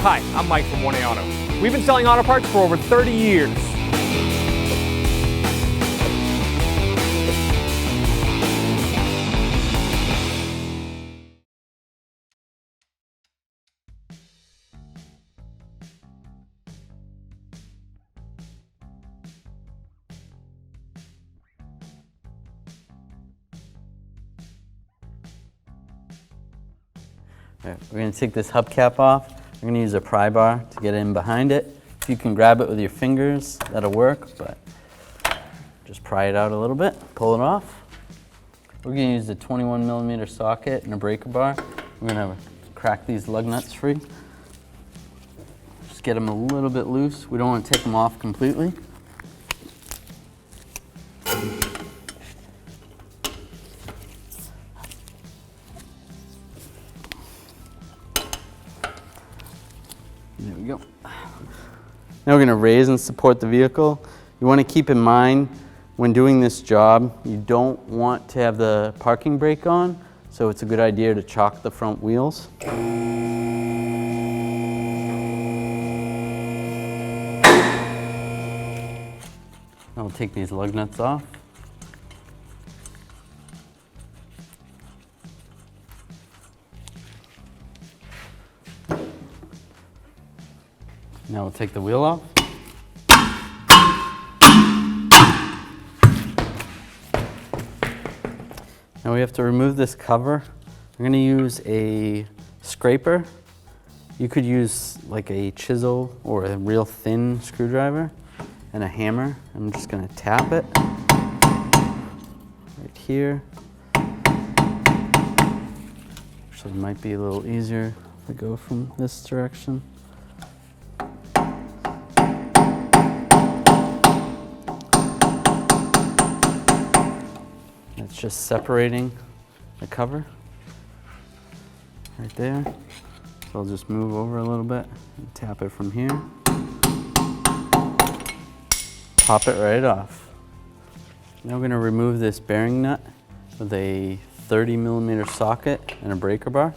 Hi, I'm Mike from 1A Auto. We've been selling auto parts for over 30 years. Right, we're going to take this hubcap off. We're going to use a pry bar to get in behind it. If you can grab it with your fingers, that'll work, but just pry it out a little bit, pull it off. We're going to use a 21mm socket and a breaker bar. We're going to crack these lug nuts free. Just get them a little bit loose. We don't want to take them off completely. There we go. Now we're going to raise and support the vehicle. You want to keep in mind when doing this job, you don't want to have the parking brake on, so it's a good idea to chock the front wheels. I'll take these lug nuts off. Now we'll take the wheel off. Now we have to remove this cover. We're going to use a scraper. You could use like a chisel or a real thin screwdriver and a hammer. I'm just going to tap it right here. Actually, it might be a little easier to go from this direction. It's just separating the cover right there. So I'll just move over a little bit and tap it from here. Pop it right off. Now we're going to remove this bearing nut with a 30mm socket and a breaker bar.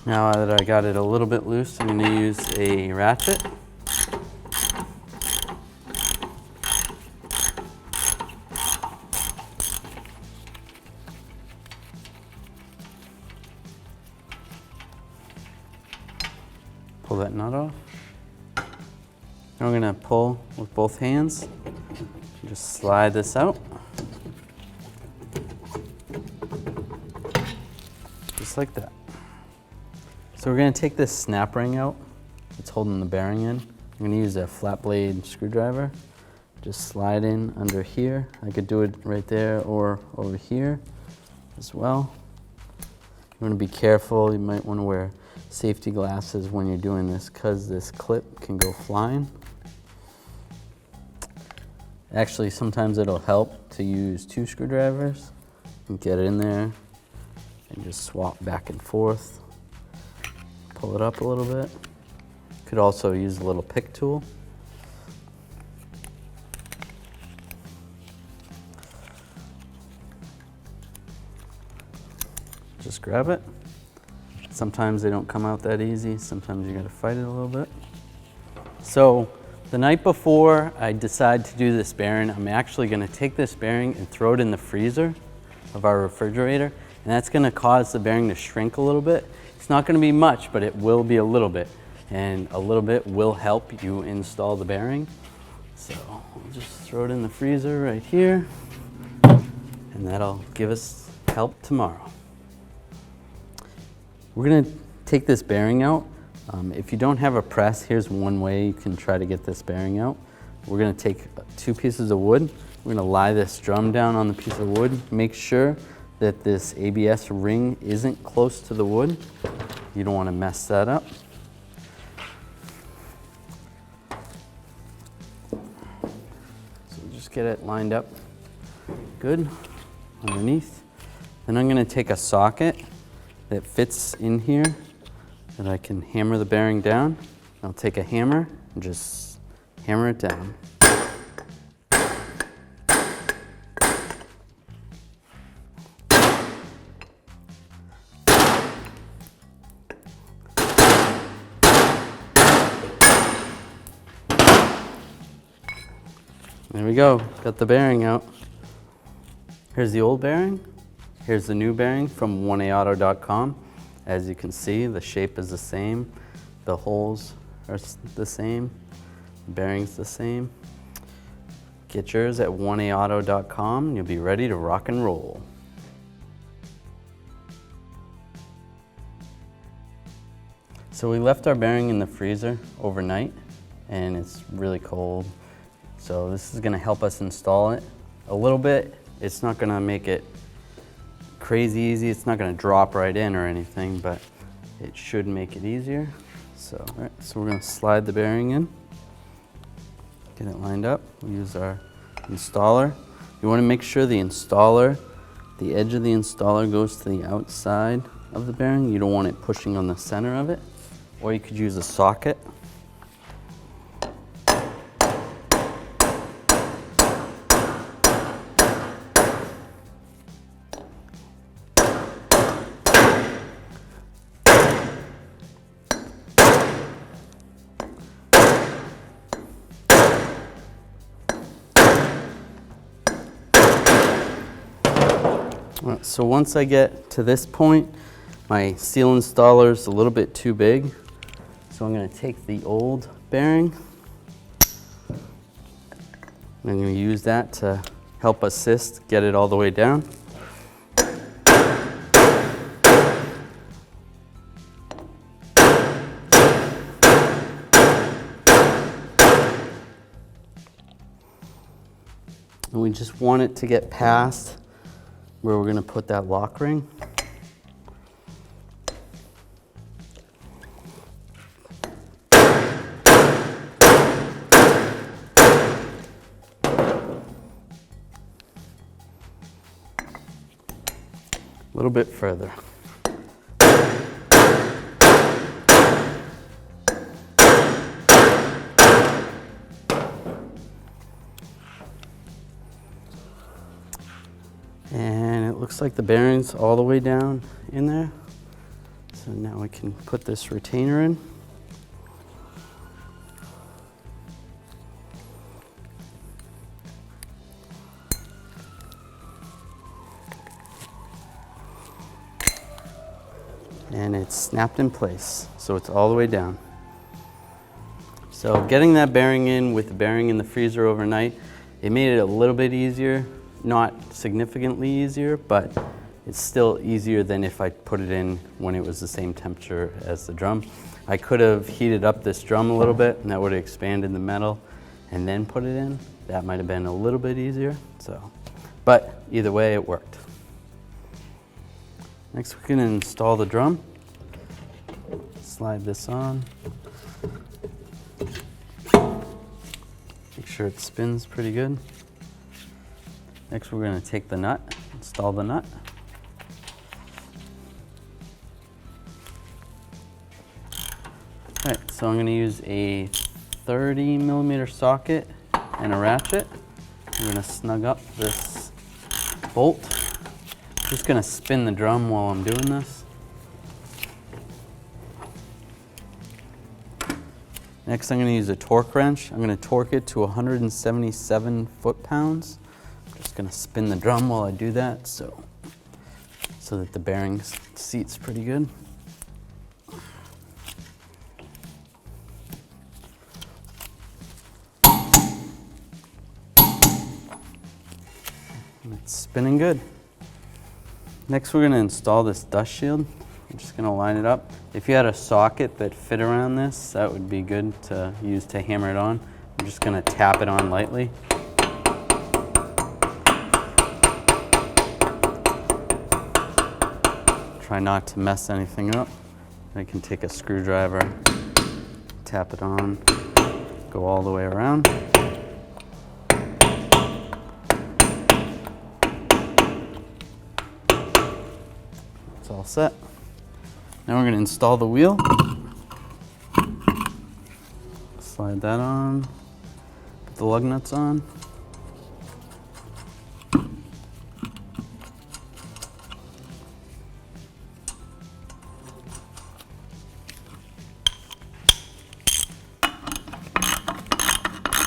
Now that I got it a little bit loose, I'm going to use a ratchet. Pull that nut off. Now we're going to pull with both hands. Just slide this out. Just like that. So we're going to take this snap ring out. It's holding the bearing in. I'm going to use a flat blade screwdriver. Just slide in under here. I could do it right there or over here as well. You want to be careful. You might want to wear safety glasses when you're doing this because this clip can go flying. Actually, sometimes it'll help to use two screwdrivers and get it in there and just swap back and forth. Pull it up a little bit. Could also use a little pick tool. Just grab it. Sometimes they don't come out that easy. Sometimes you gotta fight it a little bit. So the night before I decide to do this bearing, I'm actually gonna take this bearing and throw it in the freezer of our refrigerator, and that's gonna cause the bearing to shrink a little bit. It's not going to be much, but it will be a little bit. And a little bit will help you install the bearing. So we'll just throw it in the freezer right here. And that'll give us help tomorrow. We're going to take this bearing out. If you don't have a press, here's one way you can try to get this bearing out. We're going to take two pieces of wood. We're going to lie this drum down on the piece of wood. Make sure that this ABS ring isn't close to the wood. You don't want to mess that up. So just get it lined up good underneath. Then I'm going to take a socket that fits in here that I can hammer the bearing down. I'll take a hammer and just hammer it down. There we go, got the bearing out. Here's the old bearing. Here's the new bearing from 1aauto.com. As you can see, the shape is the same. The holes are the same. The bearing's the same. Get yours at 1aauto.com and you'll be ready to rock and roll. So we left our bearing in the freezer overnight and it's really cold. So this is going to help us install it a little bit. It's not going to make it crazy easy. It's not going to drop right in or anything, but it should make it easier. So, all right, so we're going to slide the bearing in, get it lined up. We'll use our installer. You want to make sure the installer, the edge of the installer goes to the outside of the bearing. You don't want it pushing on the center of it. Or you could use a socket. So once I get to this point, my seal installer is a little bit too big. So I'm going to take the old bearing. I'm going to use that to help assist get it all the way down. And we just want it to get past where we're going to put that lock ring. A little bit further. And it looks like the bearing's all the way down in there. So now we can put this retainer in. And it's snapped in place, so it's all the way down. So getting that bearing in with the bearing in the freezer overnight, it made it a little bit easier. Not significantly easier, but it's still easier than if I put it in when it was the same temperature as the drum. I could have heated up this drum a little bit and that would have expanded the metal and then put it in. That might have been a little bit easier. But either way, it worked. Next, we can install the drum. Slide this on. Make sure it spins pretty good. Next, we're going to take the nut, install the nut. All right, so I'm going to use a 30mm socket and a ratchet. I'm going to snug up this bolt. Just going to spin the drum while I'm doing this. Next, I'm going to use a torque wrench. I'm going to torque it to 177 foot-pounds. Just going to spin the drum while I do that so that the bearing seats pretty good. And it's spinning good. Next, we're going to install this dust shield. I'm just going to line it up. If you had a socket that fit around this, that would be good to use to hammer it on. I'm just going to tap it on lightly. Try not to mess anything up. I can take a screwdriver, tap it on, go all the way around. It's all set. Now we're going to install the wheel. Slide that on. Put the lug nuts on.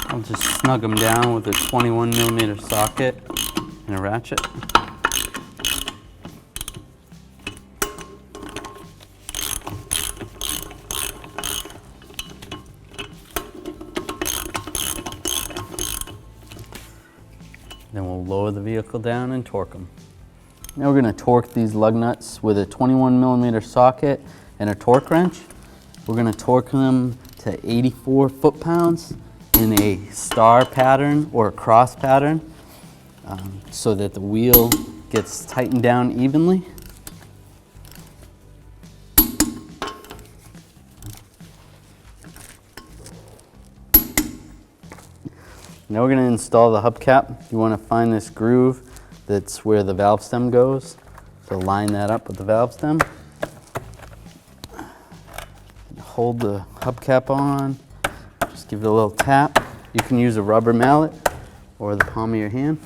I'll just snug them down with a 21mm socket and a ratchet. Then we'll lower the vehicle down and torque them. Now we're going to torque these lug nuts with a 21mm socket and a torque wrench. We're going to torque them to 84 foot-pounds in a star pattern or a cross pattern so that the wheel gets tightened down evenly. Now we're going to install the hubcap. You want to find this groove that's where the valve stem goes. So line that up with the valve stem. Hold the hubcap on. Just give it a little tap. You can use a rubber mallet or the palm of your hand.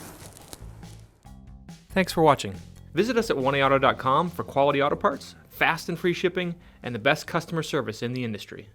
Thanks for watching. Visit us at oneauto.com for quality auto parts, fast and free shipping, and the best customer service in the industry.